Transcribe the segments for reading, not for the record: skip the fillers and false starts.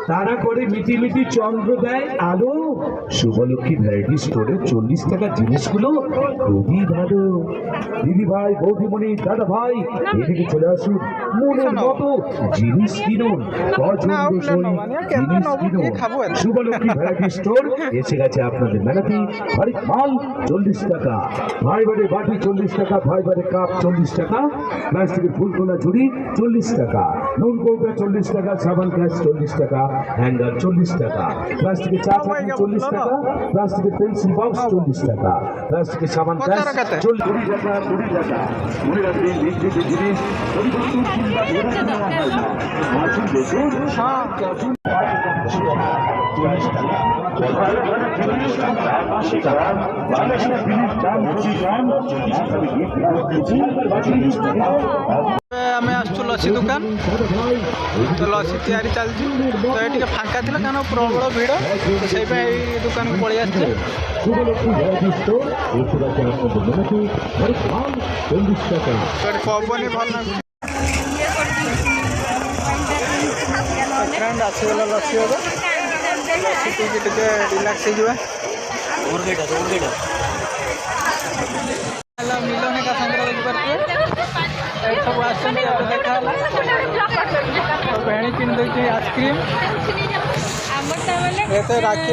তারা করে মিটি চন্দ্র দেয় আলো। শুভলক্ষ্মী ভ্যারাইটি স্টোরে 40 টাকা জিনিসগুলো খুবই ভালো। দিদি ভাই, বৌদিমণি, দাদা ভাই, এদিকে চলে আসুন, মনের মতো জিনিস কিনুন, পছন্দসই জিনিস কিনুন। শুভলক্ষ্মী ভ্যারাইটি স্টোর এসে গেছে আপনাদের মেলাতে। বাড়ির মাল 40 টাকা, ফাইবারের বাটি 40 টাকা, ফাইবারের কাপ 40 টাকা, প্লাস্টিকের ফুলকোনা ঝুড়ি 40 টাকা, নুন কৌটা 40 টাকা, সাবান গ্যাস 40 টাকা, হ্যাঙ্গার 40 টাকা, প্লাস্টিকের চা চাকরি 40 টাকা, প্লাস্টিকের পেন্সিল বক্স 40 টাকা, প্লাস্টিকের সাবান গ্যাস 40 টাকা। 20 টাকা মনে রাখবেন, বিক্রিতে জিনিস পরিবর্তন কিংবা ভেড়া নেওয়া হয় না। আসুন দেখুন, আসুন 40 টাকা। আমি আসছু লସି দোকান, তো লସି তৈরি চালছি। তো এ টিকে ফাঁকা ଥିଲା কারণ প্রবল ভিড়, তো সেইপাই এই দোকানକୁ পଳେଇ আসছে। ପବନ ଭଲ ଲାଗୁଛି। ଫ୍ରେଣ୍ଡ ଆସିଗଲା ଲସି ହବ, ଲସି ପିଇକି ଟିକେ ରିଲାକ୍ସ ହେଇଯିବା। ହେଲା ମିଲନ ଏକା ସାଙ୍ଗରେ ଦେଖିପାରୁଥିବେ, ଏଠି ସବୁ ଆସିଛନ୍ତି। ଏବେ ଦେଖା ହେଲା ଭେଣି କିଣି ଦେଇଛି ଆଇସ୍କ୍ରିମ୍, ଏତେ ରାକ୍ଷୀ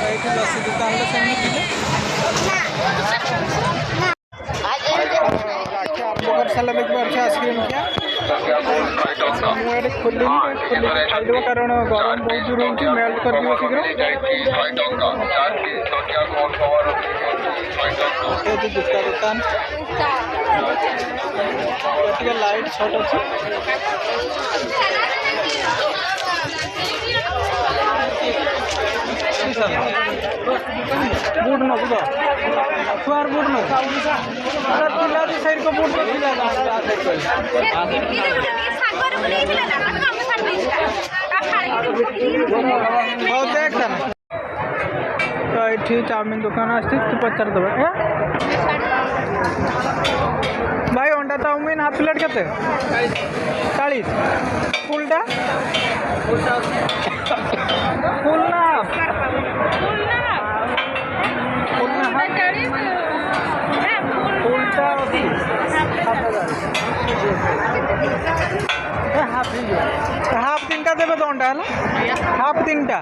ଏଇଠି ଲସି ଦୋକାନରେ ସେମିତି ରାକ୍ଷୀ ଆରମ୍ଭ କରିସାରିଲା ଦେଖିପାରୁଛି ଆଇସ୍କ୍ରିମ୍ ଖିଆ। ମୁଁ ଏଠି ଖୋଲିନି ଖାଇଦେବ, କାରଣ ଗରମ ବହୁତ ଜୋର ହେଉଛି, ମେଲ୍ଟ କରିଯିବ ଶୀଘ୍ର। ଏଠି ଜୁତା ଦୋକାନ, ଟିକେ ଲାଇଟ୍ ସର୍ଟ ଅଛି। ବୁଟ୍ ନବୁ ତ ଛୁଆର ବୁଟ୍ ନବୁ ପିଲା ସେଇଠି ବୁଟ୍ ପିଲା ହଉ ଦେଖ ନା। ତ ଏଠି ଚାଉମିନ ଦୋକାନ ଆସିଛି, ତୁ ପଚାରିଦେବା। ଭାଇ ଅଣ୍ଡା ଚାଉମିନ ହାଫ୍ ପ୍ଲେଟ୍ କେତେ? 40। ଫୁଲଟା ফুল না ফুলটা হাফ 3টা দেবে তো অন্ডা হলো, হাফ 3টা।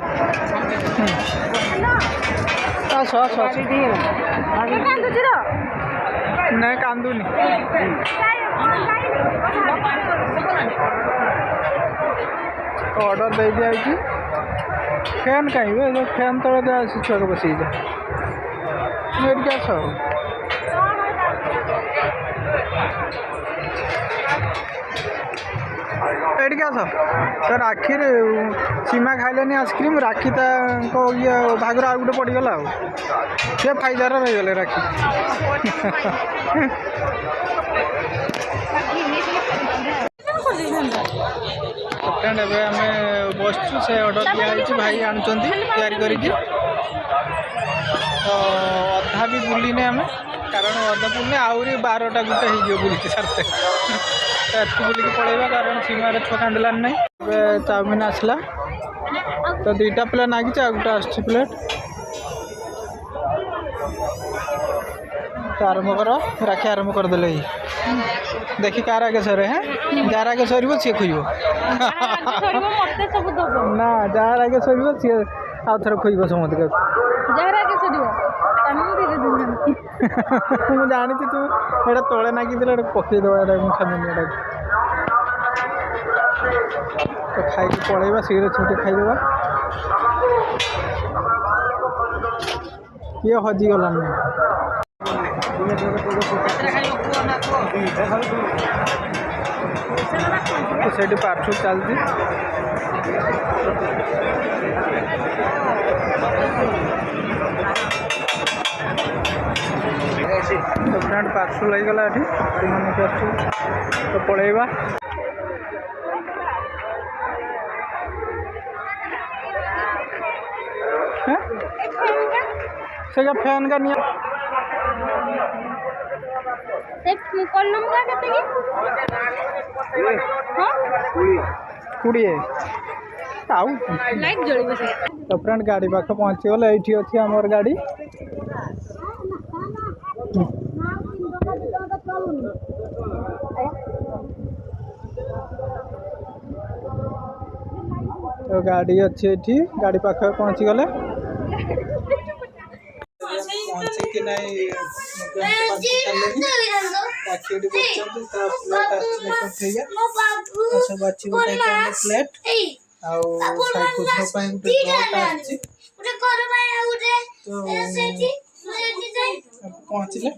আসো আসো না কান্দুনি। অর্ডর দিয়ে দিয়েছি। ফ্যান কাইবে, ফ্যান তলে দেওয়া আছে, ছুয়াকে বসিয়ে যা। এদিকে আস, এদিকে আস। তো রাକ୍ଷୀর ସୀମା ଖାଇଲେନି ଆଇସ୍କ୍ରିମ୍, ରାକ୍ଷୀ ତାଙ୍କ ଇଏ ଭାଗରେ ଆଉ ଗୋଟେ ପଡ଼ିଗଲା, ଆଉ ସେ ଫାଇଦାରେ ରହିଗଲେ ରାକ୍ଷୀ। ଫ୍ରେଣ୍ଡ ଏବେ ଆମେ ବସିଛୁ, ସେ ଅର୍ଡ଼ର ଦିଆହେଇଛି, ଭାଇ ଆଣୁଛନ୍ତି ତିଆରି କରିକି। ତ ଅଧା ବି ବୁଲିନେ ଆମେ, କାରଣ ଅଧା ବୁଲିନେ ଆହୁରି 12ଟା ଗୋଟେ ହେଇଯିବ ବୁଲିକି ସାରତେ। ତ ଏଠି ବୁଲିକି ପଳେଇବା, କାରଣ ସୀମାରେ ଛୁଆ କାନ୍ଦିଲାନି ନାହିଁ। ଏବେ ଚାଉମିନ ଆସିଲା, ତ 2ଟା ପ୍ଲେଟ୍ ନାଗିଛି, ଆଉ ଗୋଟେ ଆସୁଛି ପ୍ଲେଟ୍। ତ ଆରମ୍ଭ କର, ରାକ୍ଷୀ ଆରମ୍ଭ କରିଦେଲେ। ଦେଖି କାହାର ଆଗେ ସରେ, ହ্যাঁ ଯାହାର ଆଗେ ସରିବ ସିଏ ଖୋଇବ ନା, ଯାହାର ଆଗେ ସରିବ ସିଏ ଆଉ ଥରେ ଖୋଇବ ସମସ୍ତେ। ମୁଁ ଜାଣିଛି ତୁ ଏଇଟା ତଳେ ନାଗିଥିଲେ ଏଇଟା ପକେଇଦେବା, ଏଇଟା ମୁଁ ଖାଇବିନି ଏଇଟାକୁ। ତ ଖାଇକି ପଳେଇବା, ଶୀଘ୍ର ଛୁଟି ଖାଇଦେବା। କିଏ ହଜିଗଲାନି। ସେଇଠି ପାର୍ସଲ ଚାଲିଛି। ଫ୍ରେଣ୍ଡ ପାର୍ସଲ ହେଇଗଲା, ଏଠି ନେଇକି ଆସୁଛୁ, ତ ପଳେଇବା। ସେଟା ଫ୍ୟାନ୍ का निया କୋଡ଼ିଏ ଆଉ लाइट जळिबो से तो फ्रेंड गाड़ी पाख पहुँची गले ये अच्छी आमर गाड़ी तो गाड़ी अच्छी ये गाड़ी पाख पहुँची गले पहुँची कि नहीं सब अच्छी प्लेट पहुँचले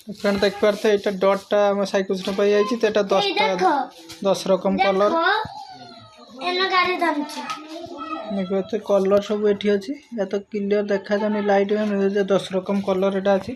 फ्रेंड देख पारे ये डटटा आम साइकिल पाई जाइए तो ये 10 रकम कलर देखो कलर सब ये अच्छी या तो क्लियर देखा जानी लाइट में 10 रकम कलर यहाँ अच्छी